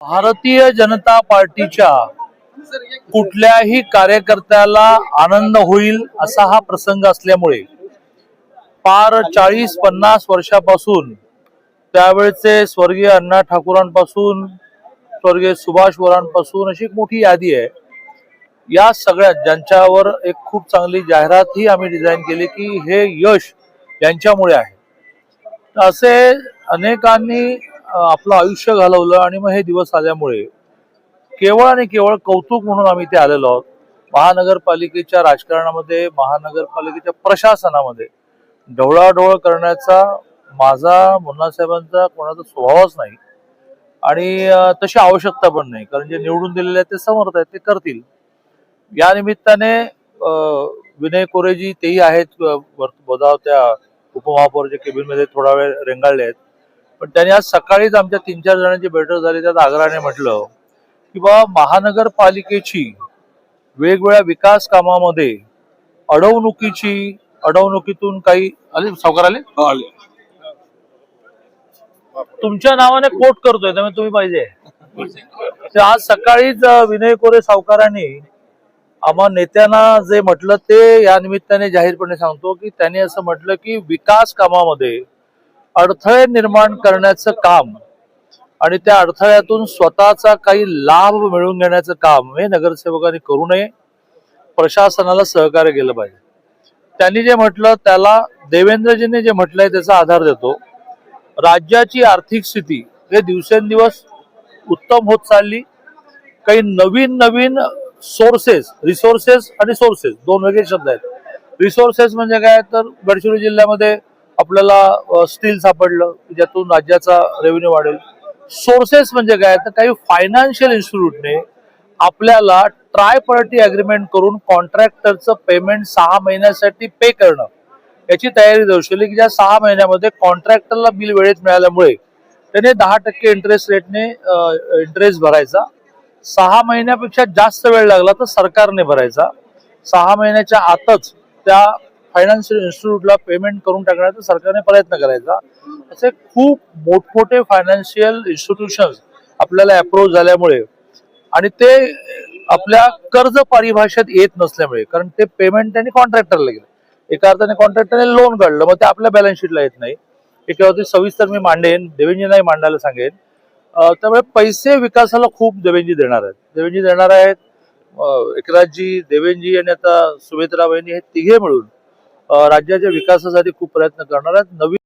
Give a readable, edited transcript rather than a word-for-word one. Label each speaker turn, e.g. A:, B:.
A: भारतीय जनता पार्टीच्या कुठल्याही कार्यकर्त्याला आनंद होईल असा हा प्रसंग असल्यामुळे पार 40-50 वर्षापासून त्यावेळचे स्वर्गीय अण्णा ठाकूरांपासून स्वर्गीय सुभाष वरांपासून अशी एक मोठी यादी आहे। या सगळ्यात ज्यांच्यावर एक खूप चांगली जाहिरात ही आम्ही डिझाईन केली की हे यश यांच्यामुळे आहे। असे अनेकांनी आपलं आयुष्य घालवलं आणि मग हे दिवस आल्यामुळे केवळ आणि केवळ कौतुक म्हणून आम्ही ते आलेलो आहोत। महानगरपालिकेच्या राजकारणामध्ये, महानगरपालिकेच्या प्रशासनामध्ये ढवळाढवळ करण्याचा माझा, मुन्ना साहेबांचा कोणाचा स्वभावच नाही आणि तशी आवश्यकता पण नाही, कारण जे निवडून दिलेले आहेत ते समर्थ आहेत, ते करतील। या निमित्ताने विनय कोरेजी तेही आहेत त्या उपमहापौरच्या केबिनमध्ये थोडा वेळ रेंगाळले आहेत, पण त्यांनी आज सकाळीच आमच्या 3-4 जणांची बैठक झाली, त्यात आग्रहाने म्हटलं की बा महानगरपालिकेची वेगवेगळ्या विकास कामामध्ये अडवणुकीतून काही आले सावकार आले तुमच्या नावाने कोट करतोय, त्यामुळे तुम्ही पाहिजे। आज सकाळीच विनय कोरे सावकारांनी आम्हा नेत्यांना जे म्हटलं ते या निमित्ताने जाहीरपणे सांगतो की त्यांनी असं म्हटलं की विकास कामामध्ये अडथळे निर्माण करण्याचं काम आणि त्या अडथळ्यातून स्वतःचा काही लाभ मिळवून घेण्याचं काम हे नगरसेवकांनी करू नये, प्रशासनाला सहकार्य केलं पाहिजे। त्यांनी जे म्हटलं त्याला देवेंद्रजींनी जे म्हटलंय त्याचा आधार देतो। राज्याची आर्थिक स्थिती हे दिवसेंदिवस उत्तम होत चालली। काही नवीन रिसोर्सेस आणि सोर्सेस दोन वेगळे शब्द आहेत। रिसोर्सेस म्हणजे काय, तर गडचिरोली जिल्ह्यामध्ये आपल्याला स्टील सापडलं, ज्यातून राज्याचा रेव्हेन्यू वाढेल। सोर्सेस म्हणजे काय, तर काही फायनान्शियल इन्स्टिट्यूटने आपल्याला ट्राय पार्टी अग्रीमेंट करून कॉन्ट्रॅक्टरचं पेमेंट 6 महिन्यासाठी पे करणं याची तयारी दर्शवली की ज्या 6 महिन्यामध्ये कॉन्ट्रॅक्टरला बिल वेळेत मिळाल्यामुळे त्याने 10% इंटरेस्ट रेटने इंटरेस्ट भरायचा। 6 महिन्यापेक्षा जास्त वेळ लागला तर सरकारने भरायचा। 6 महिन्याच्या आतच त्या फायनान्शियल इन्स्टिट्यूटला पेमेंट करून टाकण्याचा सरकारने प्रयत्न करायचा। असे खूप मोठमोठे फायनान्शियल इन्स्टिट्यूशन्स आपल्याला अप्रोच झाल्यामुळे आणि ते आपल्या कर्ज परिभाषेत येत नसल्यामुळे, कारण ते पेमेंट त्यांनी कॉन्ट्रॅक्टरला गेलं, एका अर्थाने कॉन्ट्रॅक्टरने लोन काढलं, मग ते आपल्या बॅलन्स शीटला येत नाही। याच्यावरती सविस्तर मी मांडेन, देवेंजींनाही मांडायला सांगेन। त्यामुळे पैसे विकासाला खूप देवेंजी देणार आहेत। एकनाथजी, देवेंजी आणि आता सुमित्राबाईंनी हे तिघे मिळून राज्याच्या विकासासाठी खूप प्रयत्न करणार आहेत। नवीन